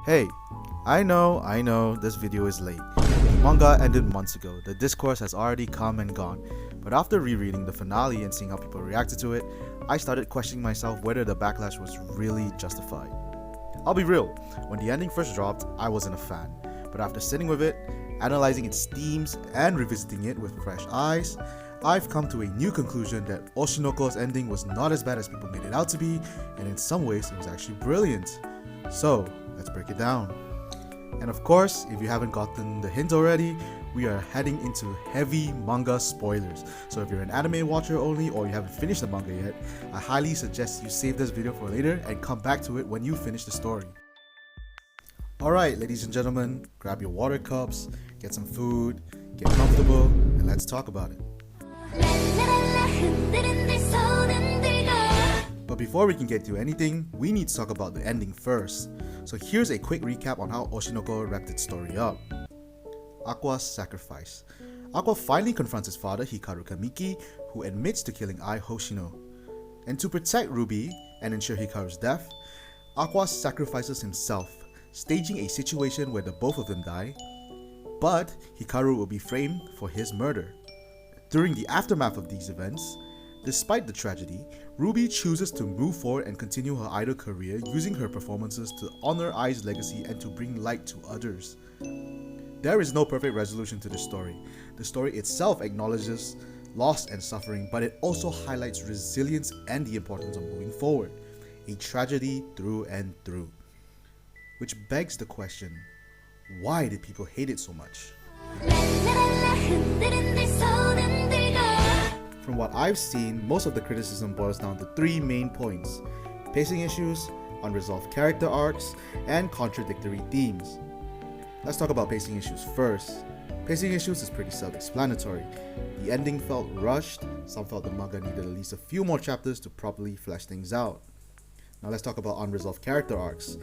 Hey, I know, this video is late. The manga ended months ago, the discourse has already come and gone, but after rereading the finale and seeing how people reacted to it, I started questioning myself whether the backlash was really justified. I'll be real, when the ending first dropped, I wasn't a fan, but after sitting with it, analyzing its themes, and revisiting it with fresh eyes, I've come to a new conclusion that Oshinoko's ending was not as bad as people made it out to be, and in some ways it was actually brilliant. So, let's break it down. And of course, if you haven't gotten the hint already, we are heading into heavy manga spoilers. So if you're an anime watcher only or you haven't finished the manga yet, I highly suggest you save this video for later and come back to it when you finish the story. Alright, ladies and gentlemen, grab your water cups, get some food, get comfortable, and let's talk about it. But before we can get to anything, we need to talk about the ending first. So here's a quick recap on how Oshinoko wrapped its story up. Aqua's sacrifice. Aqua finally confronts his father, Hikaru Kamiki, who admits to killing Ai Hoshino. And to protect Ruby and ensure Hikaru's death, Aqua sacrifices himself, staging a situation where the both of them die, but Hikaru will be framed for his murder. During the aftermath of these events, despite the tragedy, Ruby chooses to move forward and continue her idol career using her performances to honor Ai's legacy and to bring light to others. There is no perfect resolution to this story. The story itself acknowledges loss and suffering, but it also highlights resilience and the importance of moving forward. A tragedy through and through. Which begs the question, why did people hate it so much? From what I've seen, most of the criticism boils down to three main points: pacing issues, unresolved character arcs, and contradictory themes. Let's talk about pacing issues first. Pacing issues is pretty self-explanatory. The ending felt rushed, some felt the manga needed at least a few more chapters to properly flesh things out. Now let's talk about unresolved character arcs.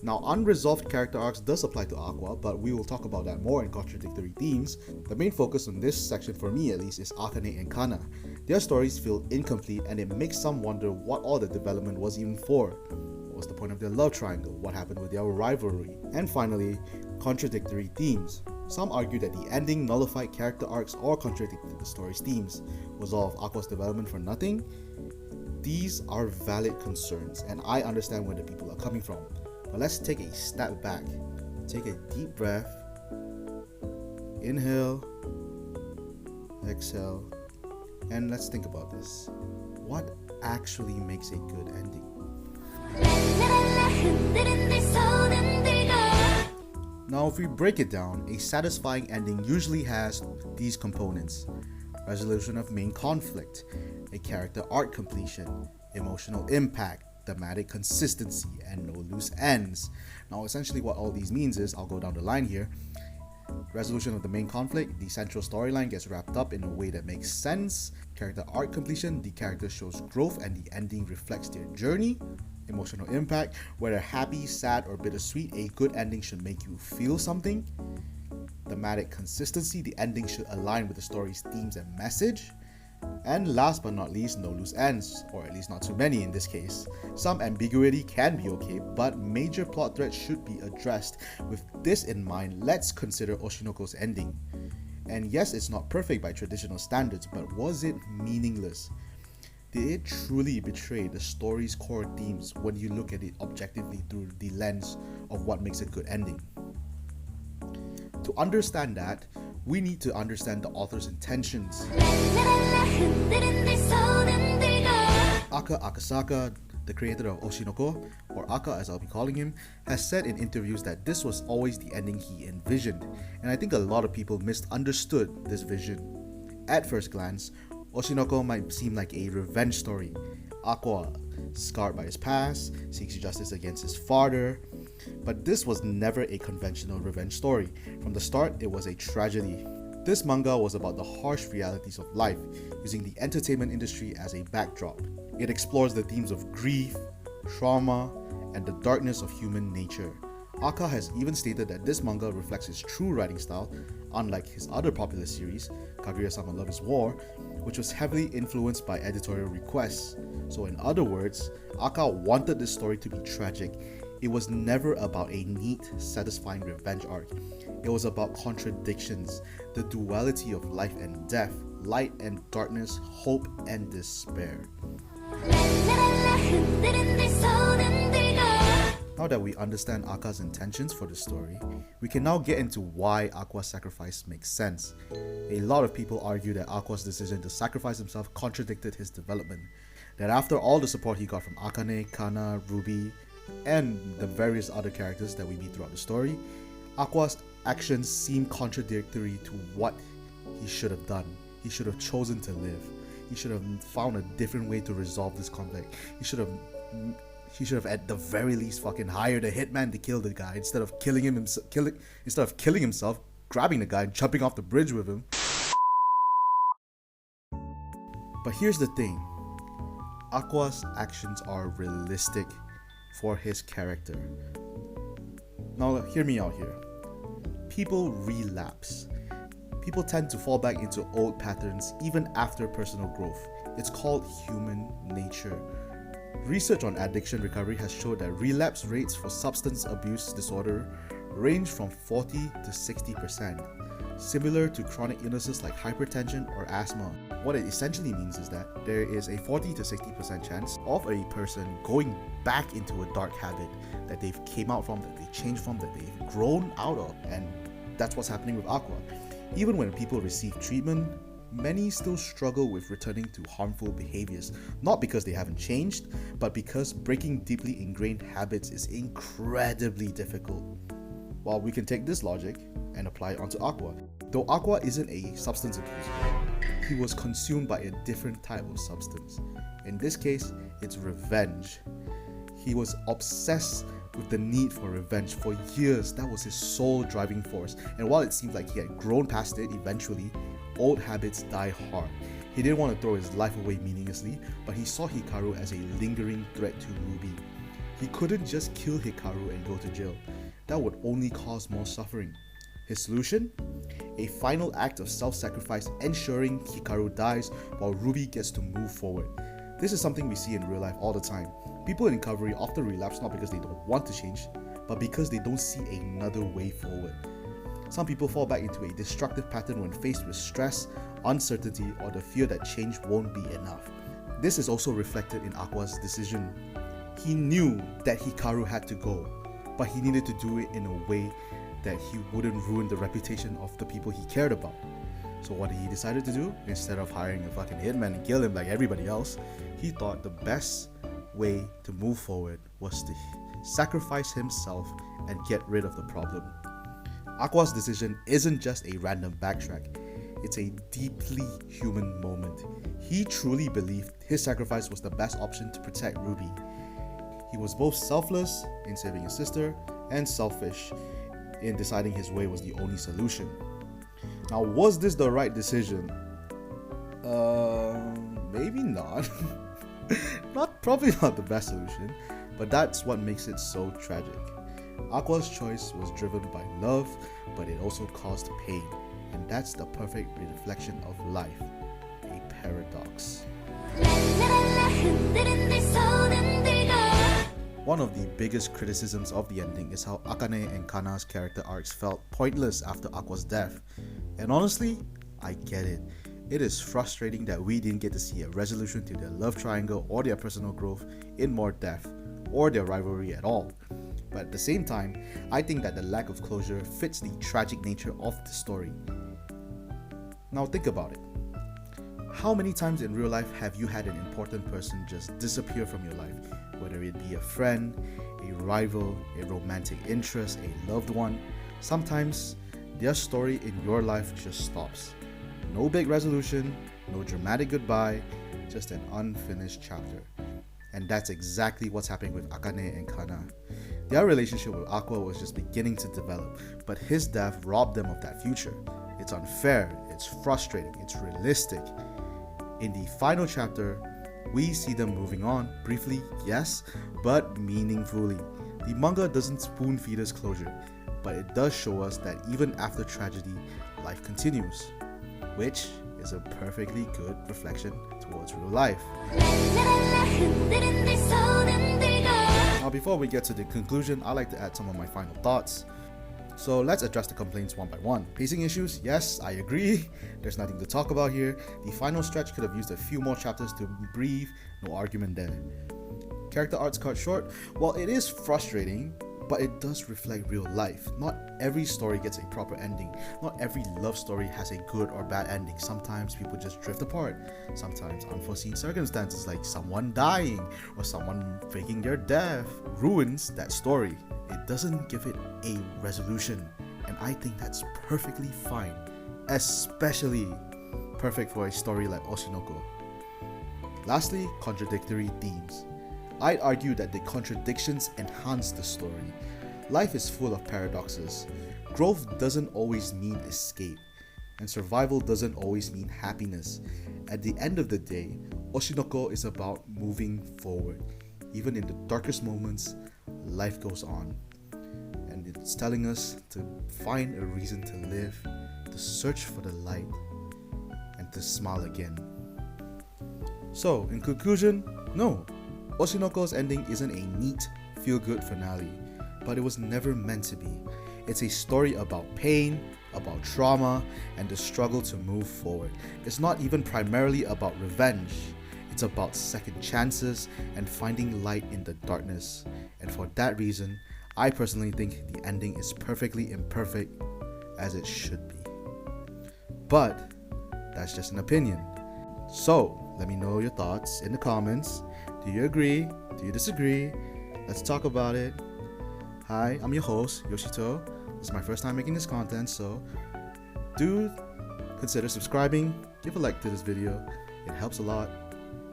Now, unresolved character arcs does apply to Aqua, but we will talk about that more in contradictory themes. The main focus on this section, for me at least, is Akane and Kana. Their stories feel incomplete and it makes some wonder what all the development was even for. What was the point of their love triangle? What happened with their rivalry? And finally, contradictory themes. Some argue that the ending nullified character arcs or contradicted the story's themes. Was all of Aqua's development for nothing? These are valid concerns, and I understand where the people are coming from. But let's take a step back. Take a deep breath. Inhale. Exhale. And let's think about this. What actually makes a good ending? Now, if we break it down, a satisfying ending usually has these components: resolution of main conflict, a character arc completion, emotional impact, thematic consistency, and no loose ends. Now, essentially what all these means is, I'll go down the line here. Resolution of the main conflict, the central storyline gets wrapped up in a way that makes sense. Character arc completion, the character shows growth and the ending reflects their journey. Emotional impact, whether happy, sad, or bittersweet, a good ending should make you feel something. Thematic consistency, the ending should align with the story's themes and message. And last but not least, no loose ends, or at least not too many in this case. Some ambiguity can be okay, but major plot threads should be addressed. With this in mind, let's consider Oshinoko's ending. And yes, it's not perfect by traditional standards, but was it meaningless? Did it truly betray the story's core themes when you look at it objectively through the lens of what makes a good ending? To understand that, we need to understand the author's intentions. Aka Akasaka, the creator of Oshinoko, or Aka as I'll be calling him, has said in interviews that this was always the ending he envisioned, and I think a lot of people misunderstood this vision. At first glance, Oshinoko might seem like a revenge story. Aqua, scarred by his past, seeks justice against his father. But this was never a conventional revenge story. From the start, it was a tragedy. This manga was about the harsh realities of life, using the entertainment industry as a backdrop. It explores the themes of grief, trauma, and the darkness of human nature. Aka has even stated that this manga reflects his true writing style, unlike his other popular series, Kaguya-sama Love is War, which was heavily influenced by editorial requests. So in other words, Aka wanted this story to be tragic. It was never about a neat, satisfying revenge arc. It was about contradictions, the duality of life and death, light and darkness, hope and despair. Now that we understand Akka's intentions for the story, we can now get into why Aqua's sacrifice makes sense. A lot of people argue that Aqua's decision to sacrifice himself contradicted his development, that after all the support he got from Akane, Kana, Ruby, and the various other characters that we meet throughout the story, Aqua's actions seem contradictory to what he should have done. He should have chosen to live. He should have found a different way to resolve this conflict. He should have at the very least fucking hired a hitman to kill the guy instead of killing himself, grabbing the guy and jumping off the bridge with him. But here's the thing. Aqua's actions are realistic for his character. Now hear me out here. People relapse. People tend to fall back into old patterns even after personal growth. It's called human nature. Research on addiction recovery has shown that relapse rates for substance abuse disorder range from 40 to 60%, similar to chronic illnesses like hypertension or asthma. What it essentially means is that there is a 40 to 60% chance of a person going back into a dark habit that they've came out from, that they changed from, that they've grown out of, and that's what's happening with Aqua. Even when people receive treatment, many still struggle with returning to harmful behaviors, not because they haven't changed, but because breaking deeply ingrained habits is incredibly difficult. While we can take this logic and apply it onto Aqua. Though Aqua isn't a substance abuser, he was consumed by a different type of substance. In this case, it's revenge. He was obsessed with the need for revenge for years. That was his sole driving force. And while it seemed like he had grown past it eventually, old habits die hard. He didn't want to throw his life away meaninglessly, but he saw Hikaru as a lingering threat to Ruby. He couldn't just kill Hikaru and go to jail. That would only cause more suffering. His solution? A final act of self-sacrifice ensuring Hikaru dies while Ruby gets to move forward. This is something we see in real life all the time. People in recovery often relapse not because they don't want to change, but because they don't see another way forward. Some people fall back into a destructive pattern when faced with stress, uncertainty, or the fear that change won't be enough. This is also reflected in Aqua's decision. He knew that Hikaru had to go, but he needed to do it in a way that he wouldn't ruin the reputation of the people he cared about. So what he decided to do? Instead of hiring a fucking hitman and kill him like everybody else, he thought the best way to move forward was to sacrifice himself and get rid of the problem. Aqua's decision isn't just a random backtrack, it's a deeply human moment. He truly believed his sacrifice was the best option to protect Ruby. He was both selfless in saving his sister and selfish in deciding his way was the only solution. Now, was this the right decision? Maybe not. Probably not the best solution, but that's what makes it so tragic. Aqua's choice was driven by love, but it also caused pain, and that's the perfect reflection of life, a paradox. One of the biggest criticisms of the ending is how Akane and Kana's character arcs felt pointless after Aqua's death. And honestly, I get it. It is frustrating that we didn't get to see a resolution to their love triangle or their personal growth in more depth, or their rivalry at all. But at the same time, I think that the lack of closure fits the tragic nature of the story. Now think about it. How many times in real life have you had an important person just disappear from your life? Whether it be a friend, a rival, a romantic interest, a loved one. Sometimes their story in your life just stops. No big resolution, no dramatic goodbye, just an unfinished chapter. And that's exactly what's happening with Akane and Kana. Their relationship with Aqua was just beginning to develop, but his death robbed them of that future. It's unfair, it's frustrating, it's realistic. In the final chapter, we see them moving on, briefly, yes, but meaningfully. The manga doesn't spoon feed us closure, but it does show us that even after tragedy, life continues, which is a perfectly good reflection towards real life. Now, before we get to the conclusion, I'd like to add some of my final thoughts. So let's address the complaints one by one. Pacing issues, yes, I agree. There's nothing to talk about here. The final stretch could have used a few more chapters to breathe, no argument there. Character arcs cut short. Well, it is frustrating, but it does reflect real life. Not every story gets a proper ending. Not every love story has a good or bad ending. Sometimes people just drift apart. Sometimes unforeseen circumstances like someone dying or someone faking their death ruins that story. It doesn't give it a resolution, and I think that's perfectly fine, especially perfect for a story like Oshinoko. Lastly, contradictory themes. I'd argue that the contradictions enhance the story. Life is full of paradoxes. Growth doesn't always mean escape, and survival doesn't always mean happiness. At the end of the day, Oshinoko is about moving forward. Even in the darkest moments, life goes on. And it's telling us to find a reason to live, to search for the light, and to smile again. So, in conclusion, no, Oshinoko's ending isn't a neat, feel-good finale, but it was never meant to be. It's a story about pain, about trauma, and the struggle to move forward. It's not even primarily about revenge. It's about second chances and finding light in the darkness. And for that reason, I personally think the ending is perfectly imperfect, as it should be. But that's just an opinion. So let me know your thoughts in the comments. Do you agree? Do you disagree? Let's talk about it. Hi, I'm your host, Yoshito. This is my first time making this content, so do consider subscribing, give a like to this video. It helps a lot,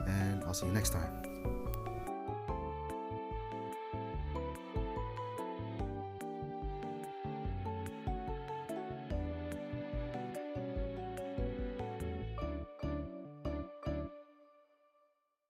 and I'll see you next time.